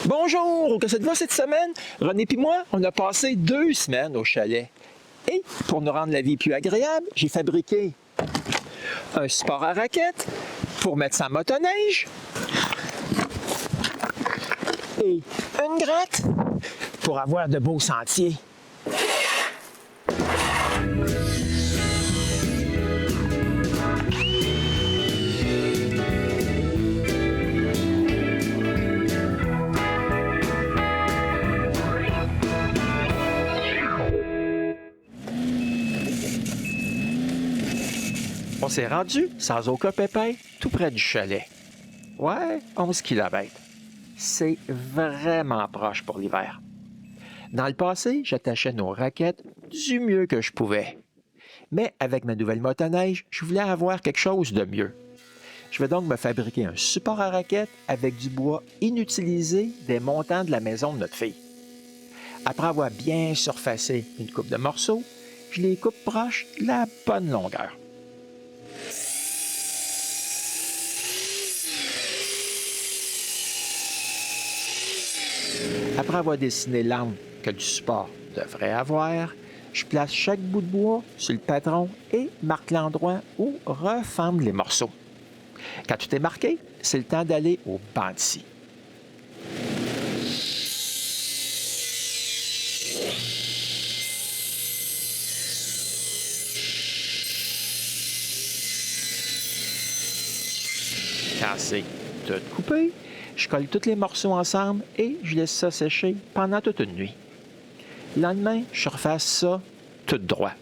Bonjour, que ça te va cette semaine? René et moi, on a passé 2 semaines au chalet. Et pour nous rendre la vie plus agréable, j'ai fabriqué un support à raquettes pour mettre sa motoneige et une gratte pour avoir de beaux sentiers. On s'est rendu sans aucun pépin, tout près du chalet. Ouais, 11 km. C'est vraiment proche pour l'hiver. Dans le passé, j'attachais nos raquettes du mieux que je pouvais. Mais avec ma nouvelle motoneige, je voulais avoir quelque chose de mieux. Je vais donc me fabriquer un support à raquettes avec du bois inutilisé des montants de la maison de notre fille. Après avoir bien surfacé une coupe de morceaux, je les coupe proches de la bonne longueur. Après avoir dessiné l'angle que le support devrait avoir, je place chaque bout de bois sur le patron et marque l'endroit où refendre les morceaux. Quand tout est marqué, c'est le temps d'aller au banc de scie. Quand c'est tout coupé, je colle tous les morceaux ensemble et je laisse ça sécher pendant toute une nuit. Le lendemain, je refasse ça tout droit.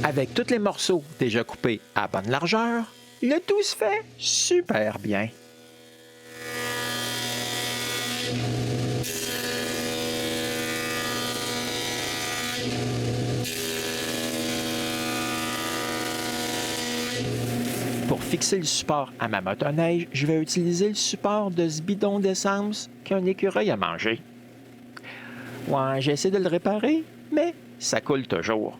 Avec tous les morceaux déjà coupés à bonne largeur, le tout se fait super bien. Pour fixer le support à ma motoneige, je vais utiliser le support de ce bidon d'essence qu'un écureuil a mangé. Ouais, j'ai essayé de le réparer, mais ça coule toujours.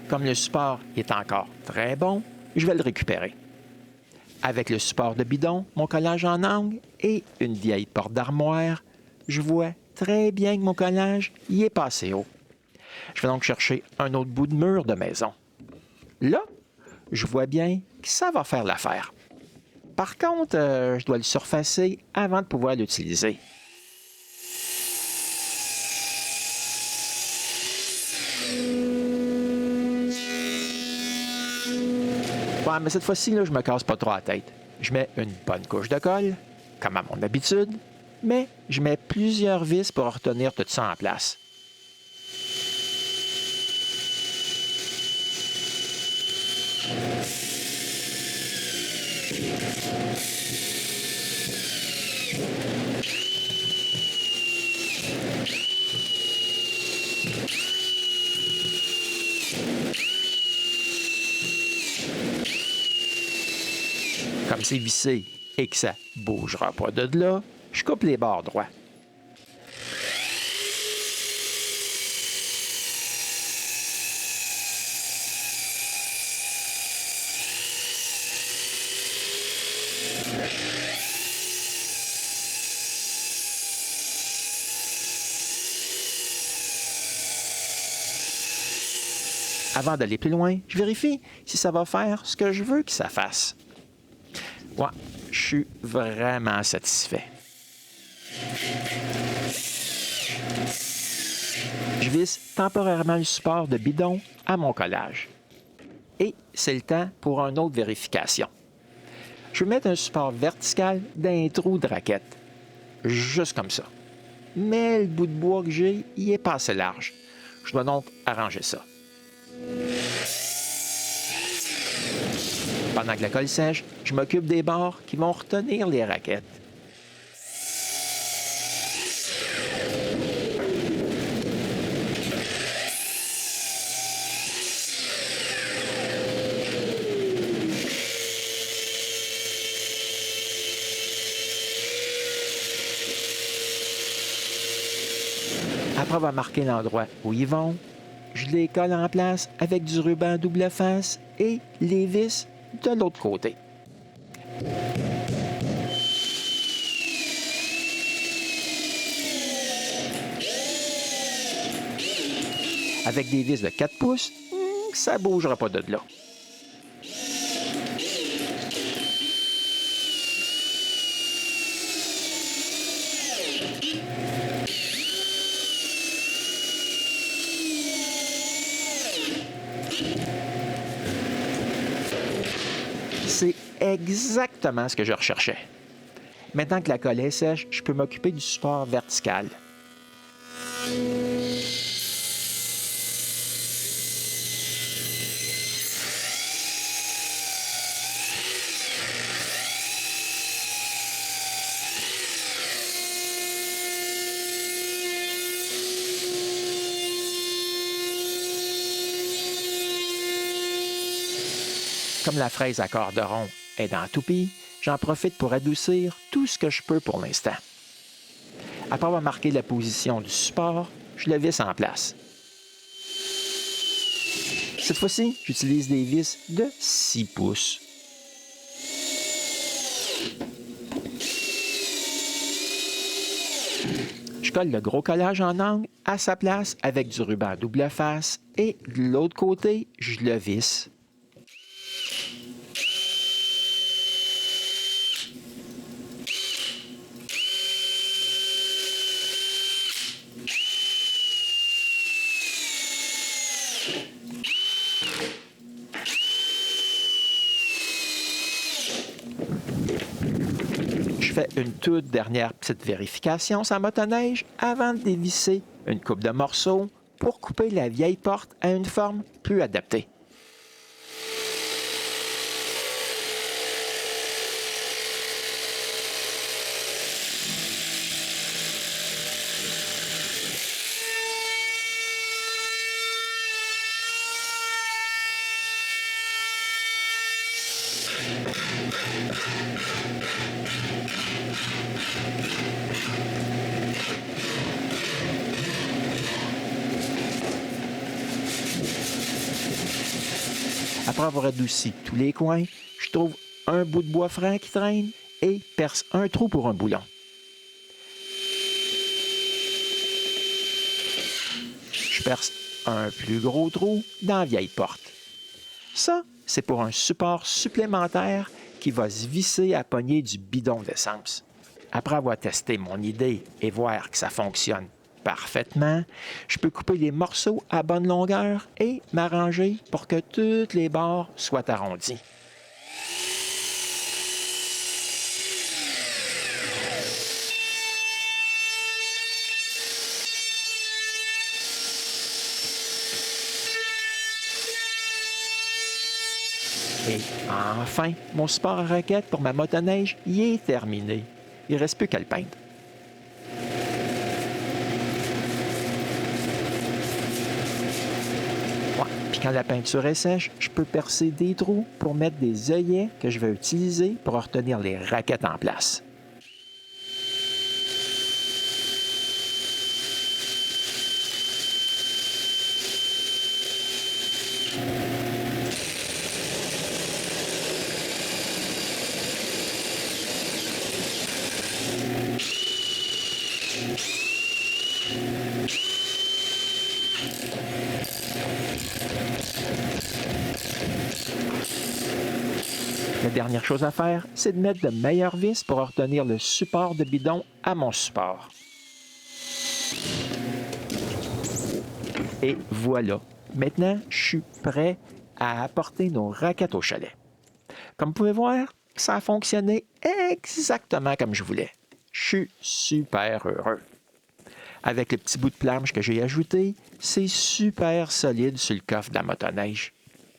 Comme le support est encore très bon, je vais le récupérer. Avec le support de bidon, mon collage en angle et une vieille porte d'armoire, je vois très bien que mon collage y est passé haut. Je vais donc chercher un autre bout de mur de maison. Là, je vois bien que ça va faire l'affaire. Par contre, je dois le surfacer avant de pouvoir l'utiliser. Ouais, mais cette fois-ci, je me casse pas trop la tête. Je mets une bonne couche de colle, comme à mon habitude, mais je mets plusieurs vis pour retenir tout ça en place. Comme c'est vissé et que ça ne bougera pas de là, je coupe les bords droits. Avant d'aller plus loin, je vérifie si ça va faire ce que je veux que ça fasse. Ouais, je suis vraiment satisfait. Je visse temporairement le support de bidon à mon collage. Et c'est le temps pour une autre vérification. Je vais mettre un support vertical dans un trou de raquette. Juste comme ça. Mais le bout de bois que j'ai, il est pas assez large. Je dois donc arranger ça. Pendant que la colle sèche, je m'occupe des bords qui vont retenir les raquettes. Après avoir marqué l'endroit où ils vont, je les colle en place avec du ruban double face et les vis de l'autre côté. Avec des vis de 4 pouces, ça ne bougera pas de là. C'est exactement ce que je recherchais. Maintenant que la colle est sèche, je peux m'occuper du support vertical. Comme la fraise à corderon est dans la toupie, j'en profite pour adoucir tout ce que je peux pour l'instant. Après avoir marqué la position du support, je le visse en place. Cette fois-ci, j'utilise des vis de 6 pouces. Je colle le gros collage en angle à sa place avec du ruban double face et de l'autre côté, je le visse. Je fais une toute dernière petite vérification sur la motoneige avant de dévisser une coupe de morceaux pour couper la vieille porte à une forme plus adaptée. Après avoir adouci tous les coins, je trouve un bout de bois franc qui traîne et perce un trou pour un boulon. Je perce un plus gros trou dans la vieille porte. Ça, c'est pour un support supplémentaire qui va se visser à la poignée du bidon d'essence. Après avoir testé mon idée et voir que ça fonctionne parfaitement, je peux couper les morceaux à bonne longueur et m'arranger pour que toutes les bords soient arrondis. Et enfin, mon support à raquette pour ma motoneige y est terminé. Il ne reste plus qu'à le peindre. Puis quand la peinture est sèche, je peux percer des trous pour mettre des œillets que je vais utiliser pour retenir les raquettes en place. La dernière chose à faire, c'est de mettre de meilleures vis pour retenir le support de bidon à mon support. Et voilà. Maintenant, je suis prêt à apporter nos raquettes au chalet. Comme vous pouvez voir, ça a fonctionné exactement comme je voulais. Je suis super heureux. Avec le petit bout de planche que j'ai ajouté, c'est super solide sur le coffre de la motoneige.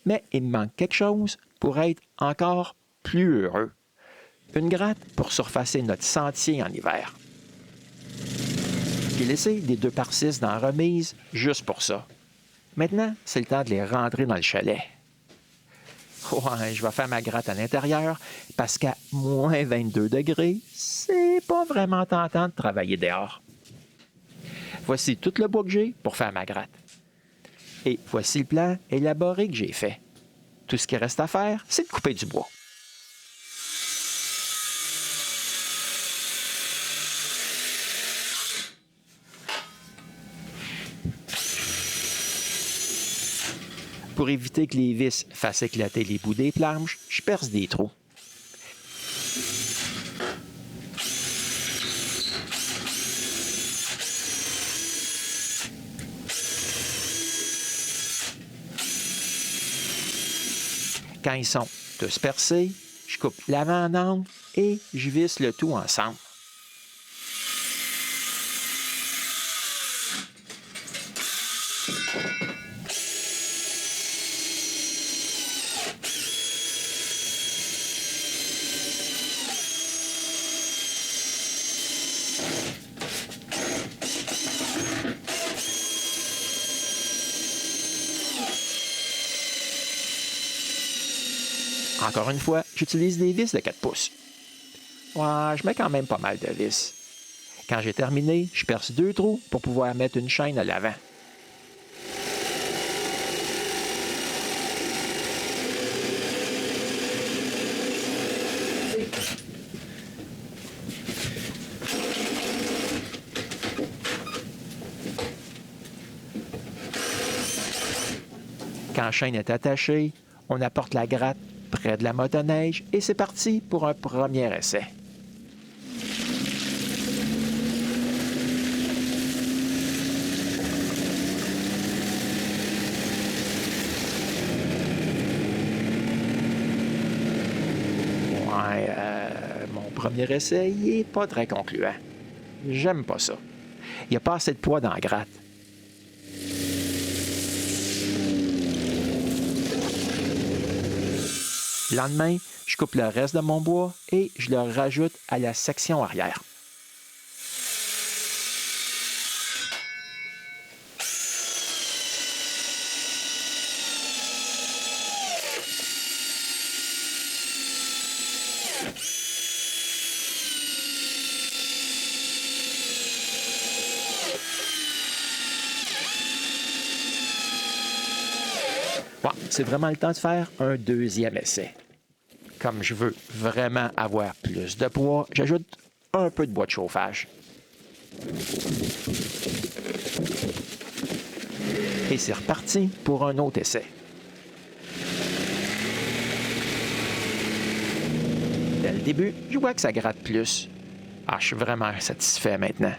Mais il me manque quelque chose pour être encore plus heureux. Une gratte pour surfacer notre sentier en hiver. J'ai laissé des 2x6 dans la remise juste pour ça. Maintenant, c'est le temps de les rentrer dans le chalet. Ouais, je vais faire ma gratte à l'intérieur parce qu'à moins 22 degrés, c'est pas vraiment tentant de travailler dehors. voici tout le bois que j'ai pour faire ma gratte. Et voici le plan élaboré que j'ai fait. Tout ce qui reste à faire, c'est de couper du bois. Pour éviter que les vis fassent éclater les bouts des planches, je perce des trous. Quand ils sont tous percés, je coupe l'avant en angle et je visse le tout ensemble. Encore une fois, j'utilise des vis de 4 pouces. Ouais, je mets quand même pas mal de vis. Quand j'ai terminé, je perce 2 trous pour pouvoir mettre une chaîne à l'avant. Quand la chaîne est attachée, on apporte la gratte près de la motoneige et c'est parti pour un premier essai. Ouais, mon premier essai, il n'est pas très concluant. J'aime pas ça. Il n'y a pas assez de poids dans la gratte. Le lendemain, je coupe le reste de mon bois et je le rajoute à la section arrière. Bon, c'est vraiment le temps de faire un deuxième essai. Comme je veux vraiment avoir plus de poids, j'ajoute un peu de bois de chauffage. Et c'est reparti pour un autre essai. Dès le début, je vois que ça gratte plus. Ah, je suis vraiment satisfait maintenant.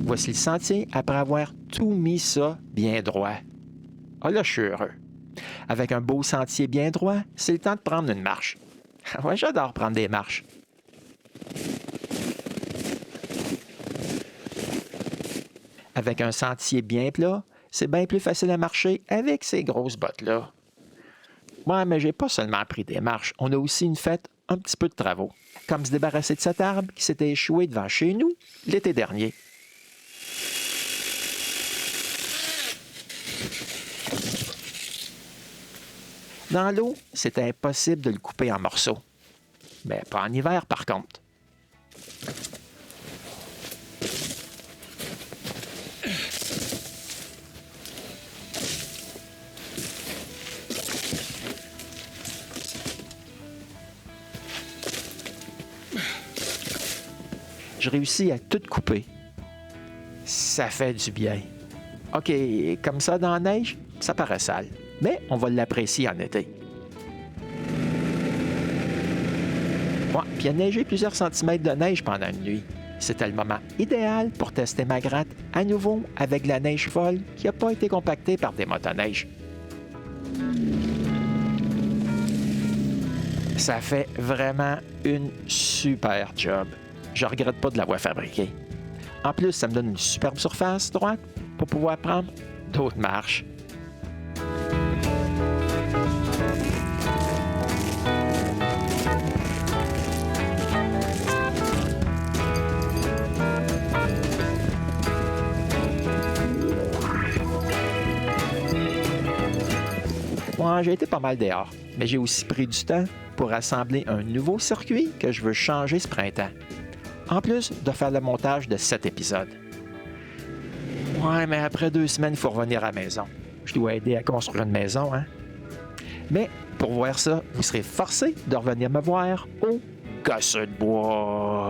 Voici le sentier après avoir tout mis ça bien droit. Ah là, je suis heureux. Avec un beau sentier bien droit, c'est le temps de prendre une marche. Ouais, j'adore prendre des marches. Avec un sentier bien plat, c'est bien plus facile à marcher avec ces grosses bottes-là. Ouais, mais j'ai pas seulement pris des marches, on a aussi fait un petit peu de travaux. Comme se débarrasser de cet arbre qui s'était échoué devant chez nous l'été dernier. Dans l'eau, c'est impossible de le couper en morceaux. Mais pas en hiver, par contre. Je réussis à tout couper. Ça fait du bien. OK, comme ça dans la neige, ça paraît sale. Mais on va l'apprécier en été. Ouais, puis il a neigé plusieurs centimètres de neige pendant une nuit. C'était le moment idéal pour tester ma gratte à nouveau avec de la neige folle qui n'a pas été compactée par des motoneiges. Ça fait vraiment une super job. Je regrette pas de l'avoir fabriqué. En plus, ça me donne une superbe surface droite pour pouvoir prendre d'autres marches. Ouais, j'ai été pas mal dehors, mais j'ai aussi pris du temps pour assembler un nouveau circuit que je veux changer ce printemps. En plus de faire le montage de 7 épisodes. Ouais, mais après 2 semaines, il faut revenir à la maison. Je dois aider à construire une maison, hein? Mais pour voir ça, vous serez forcé de revenir me voir au Gosseux de bois.